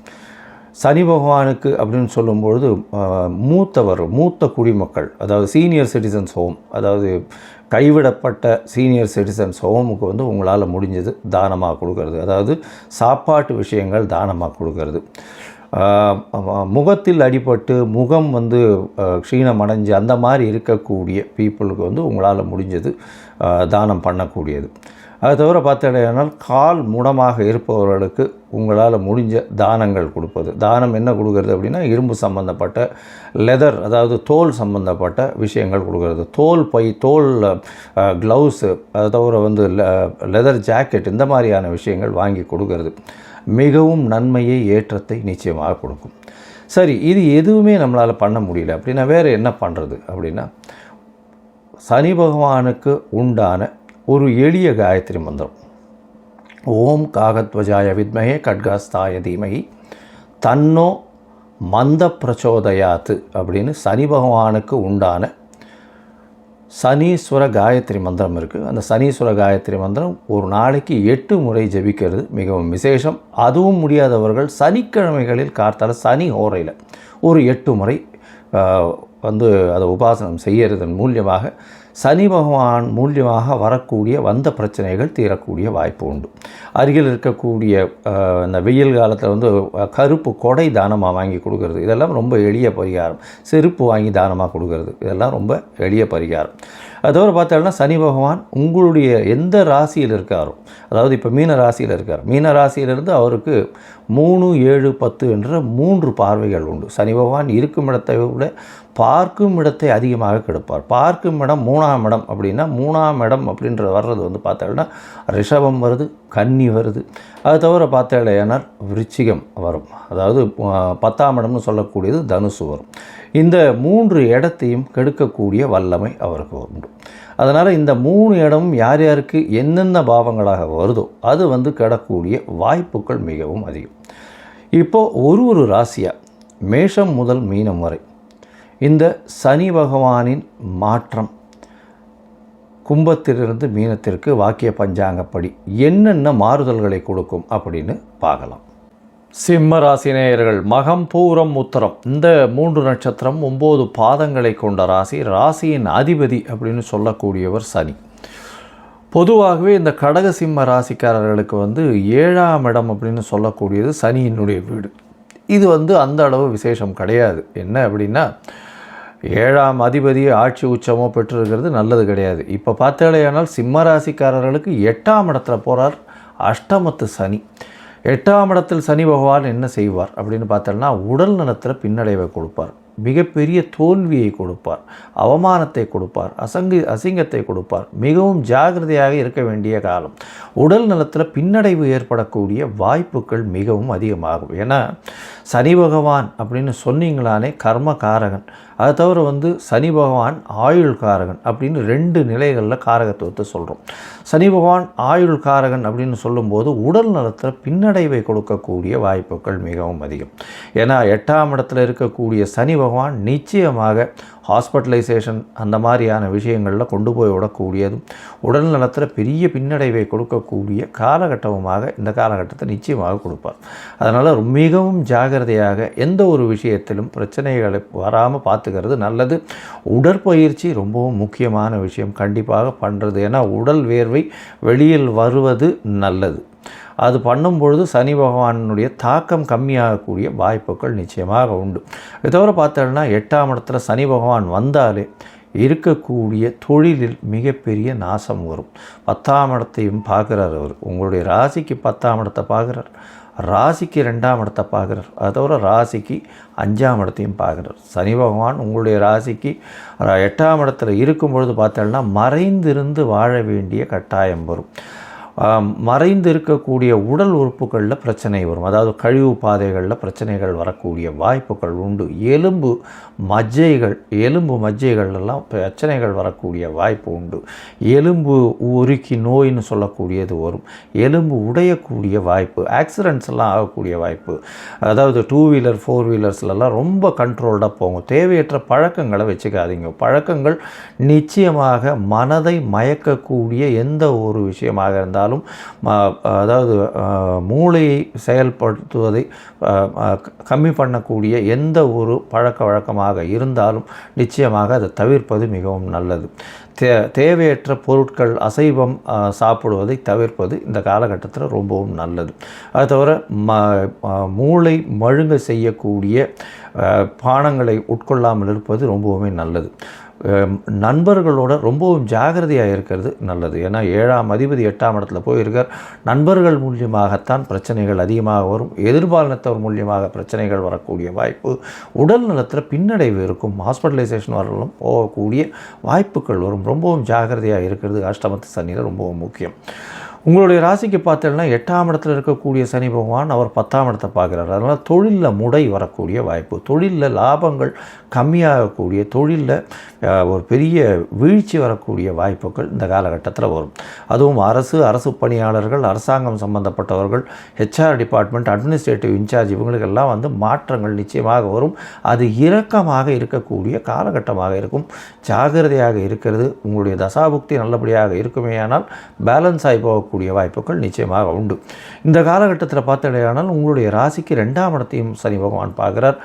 சனி பகவானுக்கு அப்படின்னு சொல்லும்பொழுது மூத்த குடிமக்கள், அதாவது சீனியர் சிட்டிசன்ஸ் ஹோம், அதாவது கைவிடப்பட்ட சீனியர் சிட்டிசன்ஸ் ஹோமுக்கு உங்களால் முடிஞ்சது தானமாக கொடுக்கறது. அதாவது சாப்பாட்டு விஷயங்கள் தானமாக கொடுக்கறது. முகத்தில் அடிபட்டு முகம் க்ஷீணம் அடைஞ்சு அந்த மாதிரி இருக்கக்கூடிய பீப்புளுக்கு உங்களால் முடிஞ்சது தானம் பண்ணக்கூடியது. அது தவிர பார்த்தீங்கன்னா, கால் முடமாக இருப்பவர்களுக்கு உங்களால் முடிஞ்ச தானங்கள் கொடுப்பது. தானம் என்ன கொடுக்கறது அப்படின்னா, இரும்பு சம்பந்தப்பட்ட லெதர், அதாவது தோல் சம்பந்தப்பட்ட விஷயங்கள் கொடுக்கறது. தோல் பை, தோல் க்ளவுஸு, அது தவிர லெதர் ஜாக்கெட், இந்த மாதிரியான விஷயங்கள் வாங்கி கொடுக்கறது மிகவும் நன்மையை ஏற்றத்தை நிச்சயமாக கொடுக்கும். சரி, இது எதுவுமே நம்மளால் பண்ண முடியல அப்படின்னா வேறு என்ன பண்ணுறது அப்படின்னா, சனி பகவானுக்கு உண்டான ஒரு எளிய காயத்ரி மந்திரம், ஓம் காகத்வஜாய வித்மஹே கட்காஸ்தாய தீமஹி தன்னோ மந்த பிரச்சோதயாத்து அப்படின்னு சனி பகவானுக்கு உண்டான சனீஸ்வர காயத்ரி மந்திரம் இருக்குது. அந்த சனீஸ்வர காயத்ரி மந்திரம் ஒரு நாளைக்கு 8 முறை ஜபிக்கிறது மிகவும் விசேஷம். அதுவும் முடியாதவர்கள் சனிக்கிழமைகளில் கார்த்தால சனி ஹோரையில் ஒரு 8 முறை அதை உபாசனம் செய்யறதன் மூலியமாக சனி பகவான் மூலியமாக வரக்கூடிய வந்த பிரச்சனைகள் தீரக்கூடிய வாய்ப்பு உண்டு. அருகில் இருக்கக்கூடிய இந்த வெயில் காலத்தில் கருப்பு கொடை தானமாக வாங்கி கொடுக்கறது, இதெல்லாம் ரொம்ப எளிய பரிகாரம். செருப்பு வாங்கி தானமாக கொடுக்கறது, இதெல்லாம் ரொம்ப எளிய பரிகாரம். அதோடு பார்த்தோம்னா, சனி பகவான் உங்களுடைய எந்த ராசியில் இருக்காரோ, அதாவது இப்போ மீன ராசியில் இருக்கார், மீன ராசியிலிருந்து அவருக்கு 3, 7, 10 என்ற 3 பார்வைகள் உண்டு. சனி பகவான் இருக்கும் இடத்தை விட பார்க்கும் இடத்தை அதிகமாக கெடுப்பார். பார்க்கும் இடம் 3ஆம் இடம் அப்படின்னா, 3ஆம் இடம் அப்படின்ற வர்றது பார்த்தோம்னா ரிஷபம் வருது, கன்னி வருது. அது தவிர பார்த்தேனால் விருச்சிகம் வரும், அதாவது 10ஆம் இடம்னு சொல்லக்கூடியது தனுசு வரும். இந்த 3 இடத்தையும் கெடுக்கக்கூடிய வல்லமை அவருக்கு உண்டு. அதனால் இந்த 3 இடமும் யார் யாருக்கு என்னென்ன பாவங்களாக வருதோ அது கெடக்கூடிய வாய்ப்புகள் மிகவும் அதிகம். இப்போது ஒரு ராசியாக மேஷம் முதல் மீனம் வரை இந்த சனி பகவானின் மாற்றம் கும்பத்திலிருந்து மீனத்திற்கு வாக்கிய பஞ்சாங்கப்படி என்னென்ன மாறுதல்களை கொடுக்கும் அப்படின்னு பார்க்கலாம். சிம்ம ராசி நேயர்கள், மகம் பூரம் உத்தரம் இந்த 3 நட்சத்திரம் 9 பாதங்களை கொண்ட ராசி. ராசியின் அதிபதி அப்படின்னு சொல்லக்கூடியவர் சனி. பொதுவாகவே இந்த கடக சிம்ம ராசிக்காரர்களுக்கு 7ஆம் இடம் அப்படின்னு சொல்லக்கூடியது சனியினுடைய வீடு. இது அந்த அளவு விசேஷம் கிடையாது. என்ன அப்படின்னா, 7ஆம் அதிபதி ஆட்சி உச்சமோ பெற்றிருக்கிறது நல்லது கிடையாது. இப்போ பார்த்தாலேயானால் சிம்ம ராசிக்காரர்களுக்கு 8ஆம் இடத்துல போகிறார் அஷ்டமத்து சனி. 8ஆம் இடத்தில் சனி பகவான் என்ன செய்வார் அப்படின்னு பார்த்தோம்னா, உடல் நலத்தில் பின்னடைவை கொடுப்பார், மிகப்பெரிய தோல்வியை கொடுப்பார், அவமானத்தை கொடுப்பார், அசிங்கத்தை கொடுப்பார். மிகவும் ஜாகிரதையாக இருக்க வேண்டிய காலம். உடல் நலத்தில் பின்னடைவு ஏற்படக்கூடிய வாய்ப்புகள் மிகவும் அதிகமாகும். ஏன்னா சனி பகவான் அப்படின்னு சொன்னீங்களானே கர்மகாரகன், அதை தவிர சனி பகவான் ஆயுள் காரகன் அப்படின்னு 2 நிலைகளில் காரகத்துவத்தை சொல்கிறோம். சனி பகவான் ஆயுள் காரகன் அப்படின்னு சொல்லும்போது உடல் நலத்தில் பின்னடைவை கொடுக்கக்கூடிய வாய்ப்புகள் மிகவும் அதிகம். ஏன்னா 8ஆம் இடத்துல இருக்கக்கூடிய சனி பகவான் நிச்சயமாக ஹாஸ்பிட்டலைசேஷன் அந்த மாதிரியான விஷயங்களில் கொண்டு போய் விடக்கூடியதும் உடல் நலத்தில் பெரிய பின்னடைவை கொடுக்கக்கூடிய காலகட்டமாக இந்த காலகட்டத்தை நிச்சயமாக கொடுப்பார். அதனால் மிகவும் ஜாகிரதையாக எந்த ஒரு விஷயத்திலும் பிரச்சனைகளை வராமல் பார்த்துக்கிறது நல்லது. உடற்பயிற்சி ரொம்பவும் முக்கியமான விஷயம், கண்டிப்பாக பண்ணுறது. ஏன்னா உடல் வேர்வை வெளியில் வருவது நல்லது. அது பண்ணும்பொழுது சனி பகவானுடைய தாக்கம் கம்மியாகக்கூடிய வாய்ப்புகள் நிச்சயமாக உண்டு. இது தவிர பார்த்தோம்னா 8ஆம் இடத்துல சனி பகவான் வந்தாலே இருக்கக்கூடிய தொழிலில் மிகப்பெரிய நாசம் வரும். 10ஆம் இடத்தையும் பார்க்குறார் அவர். உங்களுடைய ராசிக்கு 10ஆம் இடத்தை பார்க்குறார், ராசிக்கு 2ஆம் இடத்தை பார்க்குறார், அது தவிர ராசிக்கு 5ஆம் இடத்தையும் பார்க்குறார். சனி பகவான் உங்களுடைய ராசிக்கு 8ஆம் இடத்துல இருக்கும் பொழுது பார்த்தோம்னா மறைந்திருந்து வாழ வேண்டிய கட்டாயம் வரும். மறைந்து இருக்கக்கூடிய உடல் உறுப்புகளில் பிரச்சனை வரும். அதாவது கழிவு பாதைகளில் பிரச்சனைகள் வரக்கூடிய வாய்ப்புகள் உண்டு. எலும்பு மஜ்ஜைகள்லாம் பிரச்சனைகள் வரக்கூடிய வாய்ப்பு உண்டு. எலும்பு உருக்கி நோயின்னு சொல்லக்கூடியது வரும். எலும்பு உடையக்கூடிய வாய்ப்பு, ஆக்சிடென்ட்ஸ் எல்லாம் ஆகக்கூடிய வாய்ப்பு. அதாவது 2 வீலர் 4 வீலர்ஸ்லாம் ரொம்ப கண்ட்ரோல்டாக போகும். தேவையற்ற பழக்கங்களை வச்சுக்காதீங்க. பழக்கங்கள் நிச்சயமாக மனதை மயக்கக்கூடிய எந்த ஒரு விஷயமாக இருந்தாலும், அதாவது மூளையை செயல்படுத்துவதை கம்மி பண்ணக்கூடிய எந்த ஒரு பழக்க வழக்கமாக இருந்தாலும் நிச்சயமாக அதை தவிர்ப்பது மிகவும் நல்லது. தேவையற்ற பொருட்கள், அசைவம் சாப்பிடுவதை தவிர்ப்பது இந்த காலகட்டத்தில் ரொம்பவும் நல்லது. அது தவிர மூளை மழுங்க செய்யக்கூடிய பானங்களை உட்கொள்ளாமல் இருப்பது ரொம்பவுமே நல்லது. நண்பர்களோட ரொம்பவும் ஜாகிரதையாக இருக்கிறது நல்லது. ஏன்னா 7ஆம் அதிபதி 8ஆம் இடத்துல போயிருக்கார். நண்பர்கள் மூலியமாகத்தான் பிரச்சனைகள் அதிகமாக வரும். எதிர்பாலினத்தவர் மூலியமாக பிரச்சனைகள் வரக்கூடிய வாய்ப்பு, உடல் நலத்தில் பின்னடைவு இருக்கும், ஹாஸ்பிட்டலைசேஷன் வரலும் போகக்கூடிய வாய்ப்புகள் வரும். ரொம்பவும் ஜாகிரதையாக இருக்கிறது அஷ்டமத்து சனியில் ரொம்பவும் முக்கியம். உங்களுடைய ராசிக்கு பார்த்தீங்கன்னா 8ஆம் இடத்துல இருக்கக்கூடிய சனி பகவான் அவர் 10ஆம் இடத்தை பார்க்குறாரு. அதனால் தொழிலில் முடை வரக்கூடிய வாய்ப்பு, தொழிலில் லாபங்கள் கம்மியாகக்கூடிய, தொழிலில் ஒரு பெரிய வீழ்ச்சி வரக்கூடிய வாய்ப்புகள் இந்த காலகட்டத்தில் வரும். அதுவும் அரசு பணியாளர்கள், அரசாங்கம் சம்பந்தப்பட்டவர்கள், ஹெச்ஆர் டிபார்ட்மெண்ட், அட்மினிஸ்ட்ரேட்டிவ் இன்சார்ஜ் இவங்களுக்கெல்லாம் மாற்றங்கள் நிச்சயமாக வரும். அது இறக்கமாக இருக்கக்கூடிய காலகட்டமாக இருக்கும். ஜாகிரதையாக இருக்கிறது. உங்களுடைய தசாபுக்தி நல்லபடியாக இருக்குமேயானால் பேலன்ஸ் ஆகி போகக்கூடிய வாய்ப்புகள் நிச்சயமாக உண்டு. இந்த காலகட்டத்தில் பார்த்தடையானால் உங்களுடைய ராசிக்கு 2ஆம் இடத்தையும் சனி பகவான் பார்க்குறார்.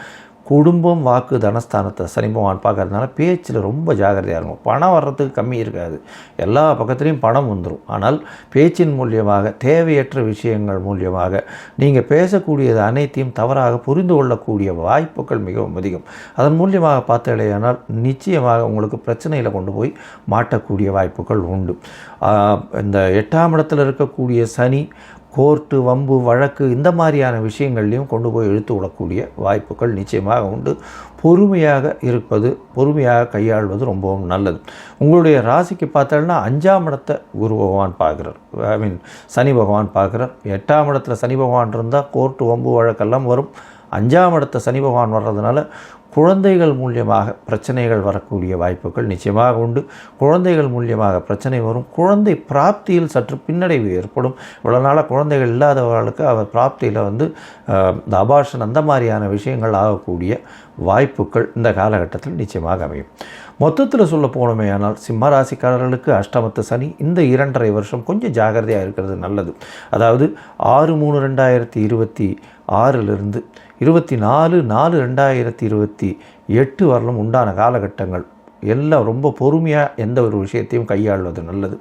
குடும்பம், வாக்கு, தனஸ்தானத்தை சனி பகவான் பார்க்கறதுனால பேச்சில் ரொம்ப ஜாகிரதையாக இருக்கும். பணம் வர்றதுக்கு கம்மி இருக்காது, எல்லா பக்கத்துலேயும் பணம் வந்துடும். ஆனால் பேச்சின் மூலியமாக, தேவையற்ற விஷயங்கள் மூலியமாக நீங்கள் பேசக்கூடியது அனைத்தையும் தவறாக புரிந்து கொள்ளக்கூடிய வாய்ப்புகள் மிகவும் அதிகம். அதன் மூலியமாக பார்த்தடையானால் நிச்சயமாக உங்களுக்கு பிரச்சனையில் கொண்டு போய் மாட்டக்கூடிய வாய்ப்புகள் உண்டு. இந்த 8ஆம் இடத்தில் இருக்கக்கூடிய சனி கோர்ட்டு, வம்பு, வழக்கு இந்த மாதிரியான விஷயங்கள்லையும் கொண்டு போய் இழுத்து விடக்கூடிய வாய்ப்புகள் நிச்சயமாக உண்டு. பொறுமையாக இருப்பது, பொறுமையாக கையாள்வது ரொம்பவும் நல்லது. உங்களுடைய ராசிக்கு பார்த்தோன்னா 5ஆம் இடத்தை குரு பகவான் பார்க்குறார், சனி பகவான் பார்க்குறார். 8ஆம் இடத்துல சனி பகவான் இருந்தால் கோர்ட்டு, வம்பு, வழக்கெல்லாம் வரும். 5ஆம் இடத்தை சனி பகவான் வர்றதுனால குழந்தைகள் மூலியமாக பிரச்சனைகள் வரக்கூடிய வாய்ப்புகள் நிச்சயமாக உண்டு. குழந்தைகள் மூலியமாக பிரச்சனை வரும். குழந்தை பிராப்தியில் சற்று பின்னடைவு ஏற்படும். இவ்வளோ நாளாக குழந்தைகள் இல்லாதவர்களுக்கு அவர் பிராப்தியில் இந்த அபார்ஷன் அந்த மாதிரியான விஷயங்கள் ஆகக்கூடிய வாய்ப்புகள் இந்த காலகட்டத்தில் நிச்சயமாக அமையும். மொத்தத்தில் சொல்ல போனோமே ஆனால் சிம்மராசிக்காரர்களுக்கு அஷ்டமத்து சனி இந்த 2.5 வருஷம் கொஞ்சம் ஜாகிரதையாக இருக்கிறது நல்லது. அதாவது 6/3/2026 24/4/2028 வரலும் உண்டான காலகட்டங்கள் எல்லாம் ரொம்ப பொறுமையாக எந்த ஒரு விஷயத்தையும் கையாள்வது நல்லது.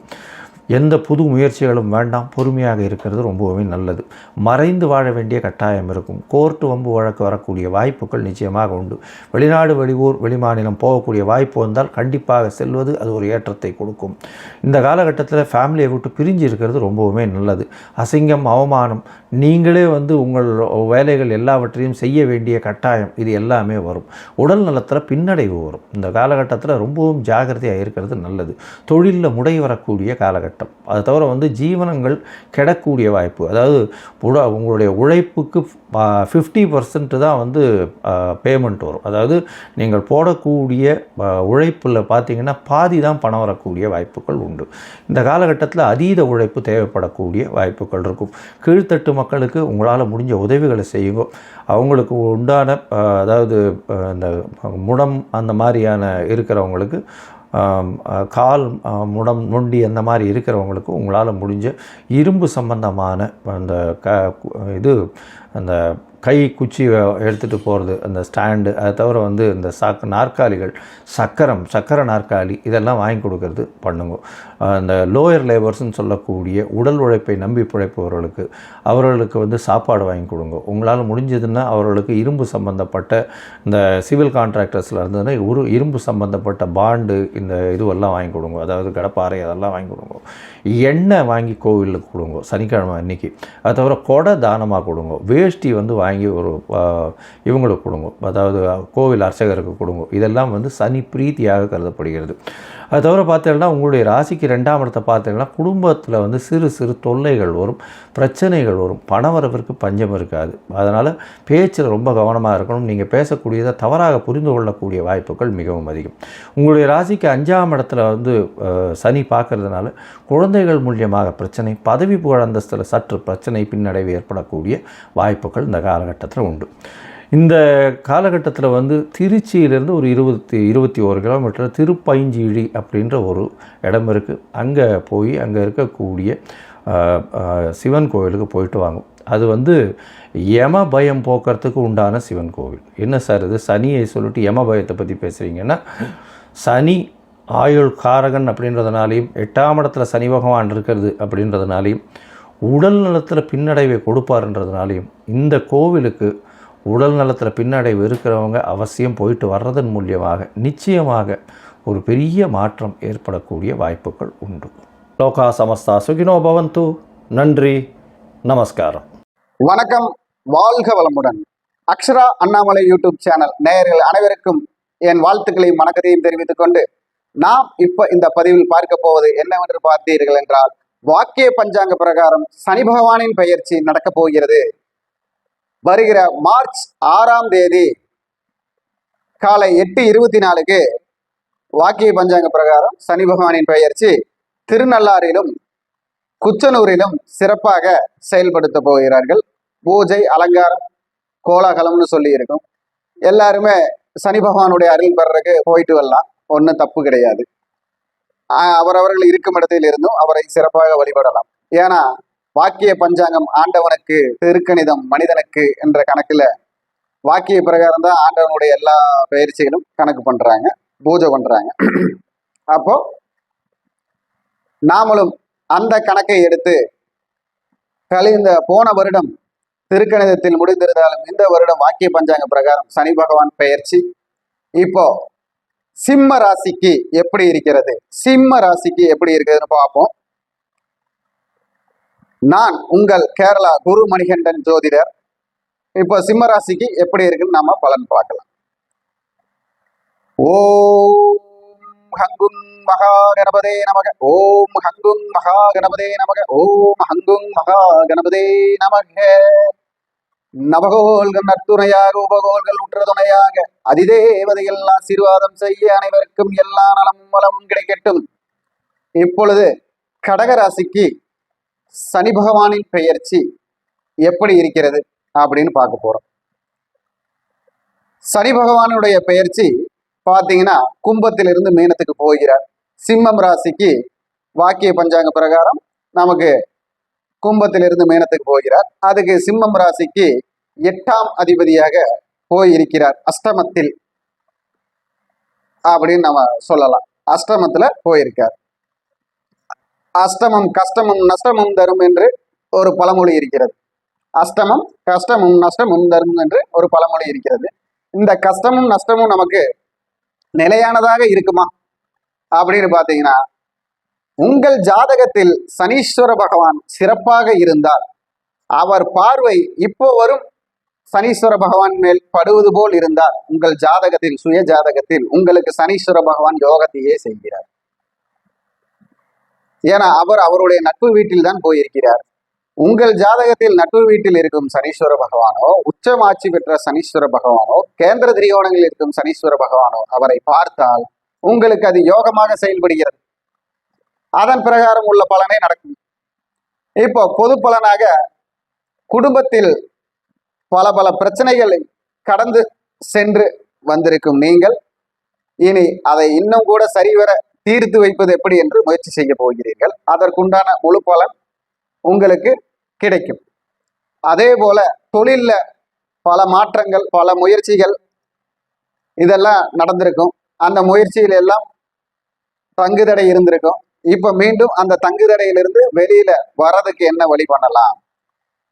எந்த புது முயற்சிகளும் வேண்டாம், பொறுமையாக இருக்கிறது ரொம்பவுமே நல்லது. மறைந்து வாழ வேண்டிய கட்டாயம் இருக்கும். கோர்ட்டு வம்பு வழக்கு வரக்கூடிய வாய்ப்புகள் நிச்சயமாக உண்டு. வெளிநாடு, வெளியூர், வெளிமாநிலம் போகக்கூடிய வாய்ப்பு வந்தால் கண்டிப்பாக செல்வது அது ஒரு ஏற்றத்தை கொடுக்கும். இந்த காலகட்டத்தில் ஃபேமிலியை விட்டு பிரிஞ்சு இருக்கிறது ரொம்பவுமே நல்லது. அசிங்கம், அவமானம், நீங்களே உங்கள் வேலைகள் எல்லாவற்றையும் செய்ய வேண்டிய கட்டாயம் இது எல்லாமே வரும். உடல் நலத்தில் பின்னடைவு வரும். இந்த காலகட்டத்தில் ரொம்பவும் ஜாகிரதையாக இருக்கிறது நல்லது. தொழிலில் முடை வரக்கூடிய காலகட்டம். அதை தவிர ஜீவனங்கள் கெடக்கூடிய வாய்ப்பு. அதாவது உங்களுடைய உழைப்புக்கு 50% தான் பேமெண்ட் வரும். அதாவது நீங்கள் போடக்கூடிய உழைப்பில் பார்த்தீங்கன்னா பாதி தான் பணம் வரக்கூடிய வாய்ப்புகள் உண்டு. இந்த காலகட்டத்தில் அதீத உழைப்பு தேவைப்படக்கூடிய வாய்ப்புகள் இருக்கும். கீழ்த்தட்டு மக்களுக்கு உங்களால் முடிஞ்ச உதவிகளை செய்யுங்க. அவங்களுக்கு உண்டான அதாவது இந்த முடம் அந்த மாதிரியான இருக்கிறவங்களுக்கு, கால் முடம் நொண்டி அந்த மாதிரி இருக்கிறவங்களுக்கு உங்களால் முடிஞ்ச இரும்பு சம்பந்தமான அந்த அந்த கை குச்சி எடுத்துகிட்டு போகிறது, அந்த ஸ்டாண்டு, அதை தவிர இந்த நாற்காலிகள், சக்கர நாற்காலி இதெல்லாம் வாங்கி கொடுக்கறது பண்ணுங்க. அந்த லோயர் லேபர்ஸ்ன்னு சொல்லக்கூடிய உடல் உழைப்பை நம்பி பிழைப்பவர்களுக்கு அவர்களுக்கு சாப்பாடு வாங்கி கொடுங்க. உங்களால் முடிஞ்சதுன்னா அவர்களுக்கு இரும்பு சம்பந்தப்பட்ட இந்த சிவில் கான்ட்ராக்டர்ஸில் இருந்ததுன்னா இரும்பு சம்பந்தப்பட்ட பாண்டு இந்த இதுவெல்லாம் வாங்கி கொடுங்க. அதாவது கடப்பாறை அதெல்லாம் வாங்கி கொடுங்க. எண்ணெய் வாங்கி கோவிலுக்கு கொடுங்க சனிக்கிழமை அன்றைக்கி. அதை தவிர கொடை தானமாக கொடுங்க. வேஷ்டி வாங்கி ஒரு இவங்களுக்கு கொடுங்க, அதாவது கோவில் அர்ச்சகருக்கு கொடுங்க. இதெல்லாம் சனி பிரீத்தியாக கருதப்படுகிறது. அது தவிர பார்த்தீங்கன்னா உங்களுடைய ராசிக்கு 2ஆம் இடத்தை பார்த்தீங்கன்னா குடும்பத்தில் சிறு சிறு தொல்லைகள் வரும், பிரச்சனைகள் வரும், பணவரவிற்கு பஞ்சம் இருக்காது. அதனால் பேச்சில் ரொம்ப கவனமாக இருக்கணும். நீங்கள் பேசக்கூடியதை தவறாக புரிந்து கொள்ளக்கூடிய வாய்ப்புகள் மிகவும் அதிகம். உங்களுடைய ராசிக்கு 5ஆம் இடத்துல சனி பார்க்கறதுனால குழந்தைகள் மூலியமாக பிரச்சனை, பதவி புகழ் அந்தஸ்தில் சற்று பிரச்சனை, பின்னடைவு ஏற்படக்கூடிய வாய்ப்புகள் இந்த காலகட்டத்தில் உண்டு. இந்த காலகட்டத்தில் திருச்சியிலேருந்து ஒரு 21 கிலோமீட்டர் திருப்பைஞ்சிழி அப்படின்ற ஒரு இடம் இருக்குது. அங்கே போய் அங்கே இருக்கக்கூடிய சிவன் கோவிலுக்கு போயிட்டு வாங்க. அது யம பயம் போக்குறதுக்கு உண்டான சிவன் கோவில். என்ன சார் இது சனியை சொல்லிட்டு யம பயத்தை பற்றி பேசுகிறீங்கன்னா, சனி ஆயுள் காரகன் அப்படின்றதுனாலையும் 8ஆம் இடத்துல சனி பகவான் இருக்கிறது அப்படின்றதுனாலையும் உடல் நலத்தில் பின்னடைவை கொடுப்பார்ன்றதுனாலையும் இந்த கோவிலுக்கு உடல் நலத்தில் பின்னடைவு இருக்கிறவங்க அவசியம் போயிட்டு வர்றதன் மூலியமாக நிச்சயமாக ஒரு பெரிய மாற்றம் ஏற்படக்கூடிய வாய்ப்புகள் உண்டு. லோகா சமஸ்தா சுகினோ பவந்து. நன்றி, நமஸ்காரம். வணக்கம், வாழ்க வளமுடன். அக்ஷரா அண்ணாமலை யூடியூப் சேனல் நேயர்கள் அனைவருக்கும் என் வாழ்த்துக்களையும் வணக்கத்தையும் தெரிவித்துக் கொண்டு நாம் இப்ப இந்த பதிவில் பார்க்க போவது என்னவென்று பார்த்தீர்கள் என்றால், வாக்கிய பஞ்சாங்க பிரகாரம் சனி பகவானின் பெயர்ச்சி நடக்கப் போகிறது. வருகிற மார்ச் 6ஆம் தேதி காலை 8:24 வாக்கிய பஞ்சாங்க பிரகாரம் சனி பகவானின் பெயர்ச்சி திருநள்ளாறிலும் குச்சனூரிலும் சிறப்பாக செயல்படுத்த போகிறார்கள். பூஜை, அலங்காரம், கோலாகலம்னு சொல்லி இருக்கும். எல்லாருமே சனி பகவானுடைய அருள் பெறறதுக்கு போயிட்டு வரலாம், ஒன்றும் தப்பு கிடையாது. அவரவர்கள் இருக்கும் இடத்தில் இருந்தும் அவரை சிறப்பாக வழிபடலாம். ஏன்னா வாக்கிய பஞ்சாங்கம் ஆண்டவனுக்கு, திருக்கணிதம் மனிதனுக்கு என்ற கணக்குல வாக்கிய பிரகாரம் தான் ஆண்டவனுடைய எல்லா பயிற்சிகளும் கணக்கு பண்றாங்க, பூஜை பண்றாங்க. அப்போ நாமளும் அந்த கணக்கை எடுத்து கழிந்த போன வருடம் திருக்கணிதத்தில் முடிந்திருந்தாலும் இந்த வருடம் வாக்கிய பஞ்சாங்க பிரகாரம் சனி பகவான் பெயர்ச்சி இப்போ சிம்ம ராசிக்கு எப்படி இருக்கிறது, சிம்ம ராசிக்கு எப்படி இருக்குதுன்னு பார்ப்போம். நான் உங்கள் கேரளா குரு மணிகண்டன் ஜோதிடர். இப்போ சிம்ம ராசிக்கு எப்படி இருக்குன்னு நாம பலன் பார்க்கலாம். ஓம் ஹங்கும் மகா கணபதே நமக, ஓம் ஹங்கும் மகா கணபதே நமக, ஓம் ஹங்கும் மகா கணபதே நமக. நவகோள்கள் நற்துணையாக, உபகோள்கள் உற்ற துணையாக, அதிதேவதைகள் ஆசீர்வாதம் செய்ய அனைவருக்கும் எல்லா நலம் வளமும் கிடைக்கட்டும். இப்பொழுது கடகராசிக்கு சனி பகவானின் பெயர்ச்சி எப்படி இருக்கிறது அப்படின்னு பார்க்க போறோம். சனி பகவானுடைய பெயர்ச்சி பார்த்தீங்கன்னா கும்பத்திலிருந்து மீனத்துக்கு போகிறார். சிம்மம் ராசிக்கு வாக்கிய பஞ்சாங்க பிரகாரம் நமக்கு கும்பத்திலிருந்து மீனத்துக்கு போகிறார். அதுக்கு சிம்மம் ராசிக்கு 8ஆம் அதிபதியாக போயிருக்கிறார், அஷ்டமத்தில் அப்படின்னு நம்ம சொல்லலாம். அஷ்டமத்துல போயிருக்கார். அஷ்டமம் கஷ்டமும் நஷ்டமும் தரும் என்று ஒரு பழமொழி இருக்கிறது. அஷ்டமம் கஷ்டமும் நஷ்டமும் தரும் என்று ஒரு பழமொழி இருக்கிறது. இந்த கஷ்டமும் நஷ்டமும் நமக்கு நிலையானதாக இருக்குமா அப்படின்னு பார்த்தீங்கன்னா, உங்கள் ஜாதகத்தில் சனீஸ்வர பகவான் சிறப்பாக இருந்தால், அவர் பார்வை இப்போ வரும் சனீஸ்வர பகவான் மேல் படுவது போல் இருந்தால், உங்கள் ஜாதகத்தில் சுய ஜாதகத்தில் உங்களுக்கு சனீஸ்வர பகவான் யோகத்தையே செய்கிறார். ஏன்னா அவர் அவருடைய நட்பு வீட்டில் தான் போயிருக்கிறார். உங்கள் ஜாதகத்தில் நட்பு வீட்டில் இருக்கும் சனீஸ்வர பகவானோ, உச்சமாட்சி பெற்ற சனீஸ்வர பகவானோ, கேந்திர திரிகோணங்களில் இருக்கும் சனீஸ்வர பகவானோ அவரை பார்த்தால் உங்களுக்கு அது யோகமாக செயல்படுகிறது. அதன் பிரகாரம் உள்ள பலனே நடக்கும். இப்போ பொது பலனாக குடும்பத்தில் பல பல பிரச்சனைகளை கடந்து சென்று வந்திருக்கும் நீங்கள் இனி அதை இன்னும் கூட சரிவர தீர்த்து வைப்பது எப்படி என்று முயற்சி செய்ய போகிறீர்கள். அதற்குண்டான முழு பலன் உங்களுக்கு கிடைக்கும். அதே போல தொழில்ல பல மாற்றங்கள், பல முயற்சிகள் இதெல்லாம் நடந்திருக்கும். அந்த முயற்சியில எல்லாம் தங்குதடை இருந்திருக்கும். இப்ப மீண்டும் அந்த தங்குதடையிலிருந்து வெளியில வர்றதுக்கு என்ன வழி பண்ணலாம்,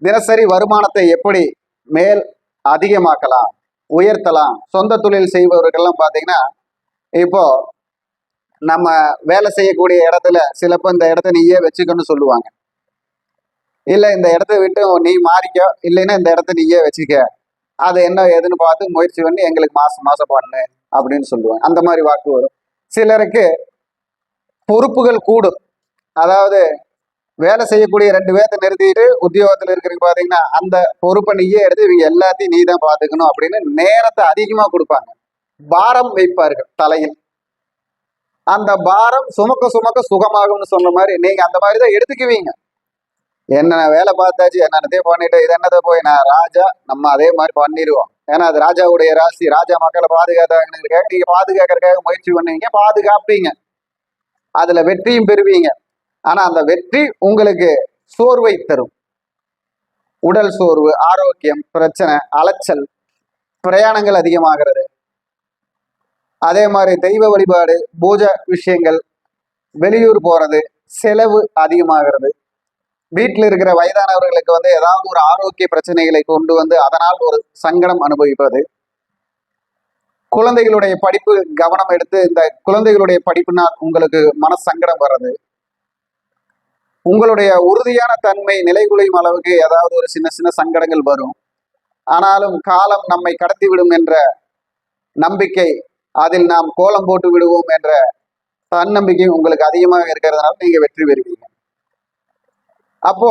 தினசரி வருமானத்தை எப்படி மேல் அதிகமாக்கலாம், உயர்த்தலாம். சொந்த தொழில் செய்பவர்கள்லாம் பார்த்தீங்கன்னா, இப்போ நம்ம வேலை செய்யக்கூடிய இடத்துல சிலப்போ இந்த இடத்த நீயே வச்சுக்கணும்னு சொல்லுவாங்க. இல்லை இந்த இடத்த விட்டு நீ மாறிக்க, இல்லைன்னா இந்த இடத்த நீயே வச்சுக்க, அது என்ன ஏதுன்னு பார்த்து முயற்சி பண்ணி எங்களுக்கு மாசம் பண்ணு அப்படின்னு சொல்லுவாங்க. அந்த மாதிரி வாக்கு வரும். சிலருக்கு பொறுப்புகள் கூடும். அதாவது வேலை செய்யக்கூடிய 2 பேர்த்த நிறுத்திட்டு உத்தியோகத்தில் இருக்கிறவங்க பார்த்தீங்கன்னா, அந்த பொறுப்பை நீயே எடுத்து இவங்க எல்லாத்தையும் நீ தான் பார்த்துக்கணும் அப்படின்னு நேரத்தை அதிகமாக கொடுப்பாங்க. பாரம் வைப்பார்கள் தலையில். அந்த பாரம் சுமக்க சுமக்க சுகமாகும்னு சொன்ன மாதிரி நீங்க அந்த மாதிரி தான் எடுத்துக்குவீங்க. என்ன வேலை பார்த்தாச்சு, என்னதே பண்ணிட்டு இது என்னதை போய் நான் ராஜா, நம்ம அதே மாதிரி பண்ணிடுவோம். ஏன்னா அது ராஜாவுடைய ராசி. ராஜா மக்களை பாதுகாத்தாங்க, நீங்க பாதுகாக்கிறதுக்காக முயற்சி பண்ணுவீங்க, பாதுகாப்பீங்க, அதுல வெற்றியும் பெறுவீங்க. ஆனா அந்த வெற்றி உங்களுக்கு சோர்வை தரும். உடல் சோர்வு, ஆரோக்கியம் பிரச்சனை, அலைச்சல், பிரயாணங்கள் அதிகமாகிறது. அதே மாதிரி தெய்வ வழிபாடு, பூஜை விஷயங்கள், வெளியூர் போறது, செலவு அதிகமாகிறது. வீட்டில் இருக்கிற வயதானவர்களுக்கு ஏதாவது ஒரு ஆரோக்கிய பிரச்சனைகளை கொண்டு அதனால் ஒரு சங்கடம் அனுபவிப்பது. குழந்தைகளுடைய படிப்பு கவனம் எடுத்து இந்த குழந்தைகளுடைய படிப்புனால் உங்களுக்கு மனசங்கடம் வர்றது. உங்களுடைய உறுதியான தன்மை நிலைகுலையும் அளவுக்கு ஏதாவது ஒரு சின்ன சின்ன சங்கடங்கள் வரும். ஆனாலும் காலம் நம்மை கடத்தி விடும் என்ற நம்பிக்கை, அதில் நாம் கோலம் போட்டு விடுவோம் என்ற தன்னம்பிக்கை உங்களுக்கு அதிகமாக இருக்கிறதுனால நீங்க வெற்றி பெறுவீங்க. அப்போ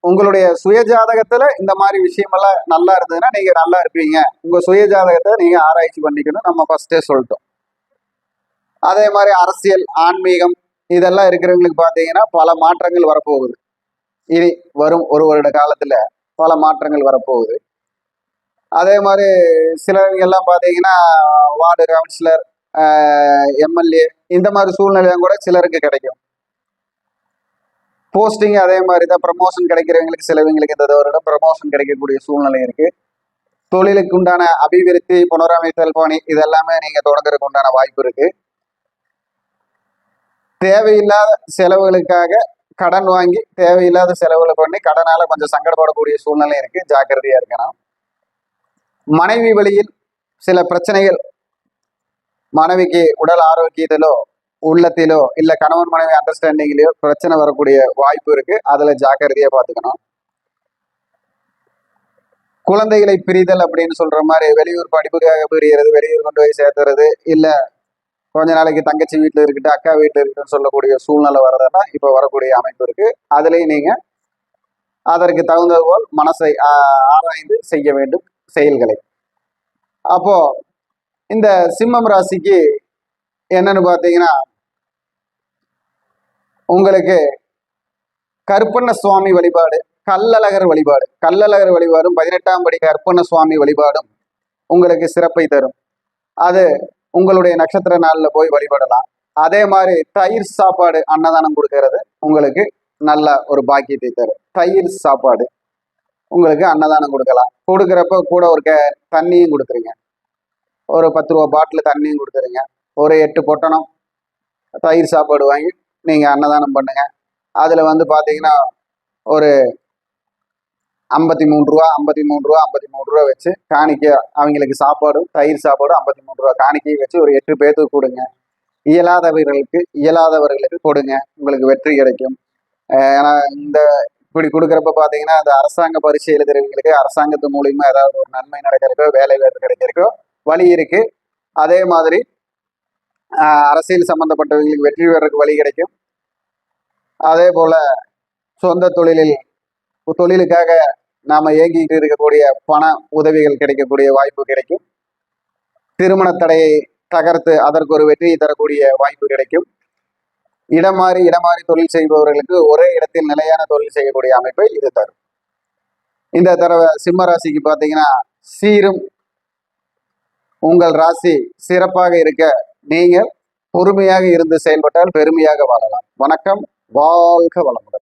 உங்களுடைய சுய ஜாதகத்துல இந்த மாதிரி விஷயமெல்லாம் நல்லா இருந்ததுன்னா நீங்க நல்லா இருப்பீங்க. உங்க சுய ஜாதகத்தை நீங்க ஆராய்ச்சி பண்ணிக்கணும், நம்ம ஃபர்ஸ்டே சொல்லிட்டோம். அதே மாதிரி அரசியல், ஆன்மீகம் இதெல்லாம் இருக்கிறவங்களுக்கு பார்த்தீங்கன்னா பல மாற்றங்கள் வரப்போகுது. இனி வரும் ஒரு வருட காலத்துல பல மாற்றங்கள் வரப்போகுது. அதே மாதிரி சிலவங்க எல்லாம் பார்த்தீங்கன்னா வார்டு கவுன்சிலர், எம்எல்ஏ இந்த மாதிரி சூழ்நிலையும் கூட சிலருக்கு கிடைக்கும். போஸ்டிங் அதே மாதிரி தான். ப்ரமோஷன் கிடைக்கிறவங்களுக்கு சிலவங்களுக்கு இந்த வருடம் ப்ரமோஷன் கிடைக்கக்கூடிய சூழ்நிலை இருக்கு. தொழிலுக்கு உண்டான அபிவிருத்தி, புனரமைத்தல் பணி இதெல்லாமே நீங்க தொடங்குறதுக்கு உண்டான வாய்ப்பு இருக்கு. தேவையில்லாத செலவுகளுக்காக கடன் வாங்கி தேவையில்லாத செலவுகளை பண்ணி கடனால கொஞ்சம் சங்கடப்படக்கூடிய சூழ்நிலை இருக்கு. ஜாக்கிரதையா இருக்கணும். மனைவி வழியில் சில பிரச்சனைகள், மனைவிக்கு உடல் ஆரோக்கியத்திலோ உள்ளத்திலோ இல்ல கணவன் மனைவி அண்டர்ஸ்டாண்டிங்லயோ பிரச்சனை வரக்கூடிய வாய்ப்பு இருக்கு. அதுல ஜாக்கிரதையா பாத்துக்கணும். குழந்தைகளை பிரிதல் அப்படின்னு சொல்ற மாதிரி வெளியூர் படிப்புக்காக பிரியறது, வெளியூர் கொண்டு போய் சேர்த்துறது, இல்ல கொஞ்ச நாளைக்கு தங்கச்சி வீட்டுல இருக்கட்டும், அக்கா வீட்டுல இருக்குன்னு சொல்லக்கூடிய சூழ்நிலை வர்றதுன்னா இப்ப வரக்கூடிய அமைப்பு இருக்கு. அதுலயும் நீங்க அதற்கு தகுந்தது போல் மனசை ஆராய்ந்து செய்ய வேண்டும் செயல்களை. அப்போ இந்த சிம்மம் ராசிக்கு என்னன்னு பார்த்தீங்கன்னா, உங்களுக்கு கருப்பண்ண சுவாமி வழிபாடு, கள்ளழகர் வழிபாடு, கள்ளழகர் வழிபாடும் 18ஆம் படி கருப்பண்ண சுவாமி வழிபாடும் உங்களுக்கு சிறப்பை தரும். அது உங்களுடைய நட்சத்திர நாளில் போய் வழிபடலாம். அதே மாதிரி தயிர் சாப்பாடு அன்னதானம் கொடுக்கறது உங்களுக்கு நல்ல ஒரு பாக்கியத்தை தரும். தயிர் சாப்பாடு உங்களுக்கு அன்னதானம் கொடுக்கலாம். கொடுக்குறப்ப கூட ஒரு தண்ணியும் கொடுத்துருங்க. ஒரு 10 ரூபா பாட்டில் தண்ணியும் கொடுத்துருங்க. ஒரு 8 பொட்டணம் தயிர் சாப்பாடு வாங்கி நீங்கள் அன்னதானம் பண்ணுங்க. அதில் வந்து பார்த்தீங்கன்னா ஒரு 53 ரூபா 53 ரூபா 53 ரூபா வச்சு காணிக்கை, அவங்களுக்கு சாப்பாடும் தயிர் சாப்பாடும் 53 ரூபா காணிக்கையை வச்சு ஒரு 8 பேர்த்துக்கு கொடுங்க. இயலாதவர்களுக்கு கொடுங்க, உங்களுக்கு வெற்றி கிடைக்கும். ஏன்னா இந்த இப்படி கொடுக்குறப்ப பார்த்தீங்கன்னா அந்த அரசாங்க பரீட்சை எழுதுறவங்களுக்கு அரசாங்கத்து மூலியமா ஏதாவது ஒரு நன்மை நடக்கிறக்கோ வேலை வாய்ப்பு கிடைக்கிறக்கோ வழி இருக்கு. அதே மாதிரி அரசியல் சம்பந்தப்பட்டவங்களுக்கு வெற்றி பெறக்கு வழி கிடைக்கும். அதே போல சொந்த தொழிலுக்காக நாம ஏங்கிட்டு இருக்கக்கூடிய பண உதவிகள் கிடைக்கக்கூடிய வாய்ப்பு கிடைக்கும். திருமண தடையை தகர்த்து அதற்கு ஒரு வெற்றியை தரக்கூடிய வாய்ப்பு கிடைக்கும். இடம் மாறி தொழில் செய்பவர்களுக்கு ஒரே இடத்தில் நிலையான தொழில் செய்யக்கூடிய அமைப்பை இது தரும். இந்த தடவை சிம்ம ராசிக்கு பார்த்தீங்கன்னா சீரும் உங்கள் ராசி சிறப்பாக இருக்க நீங்கள் பொறுமையாக இருந்து செயல்பட்டால் பெருமையாக வாழலாம். வணக்கம். வாழ்க வளமுடன்.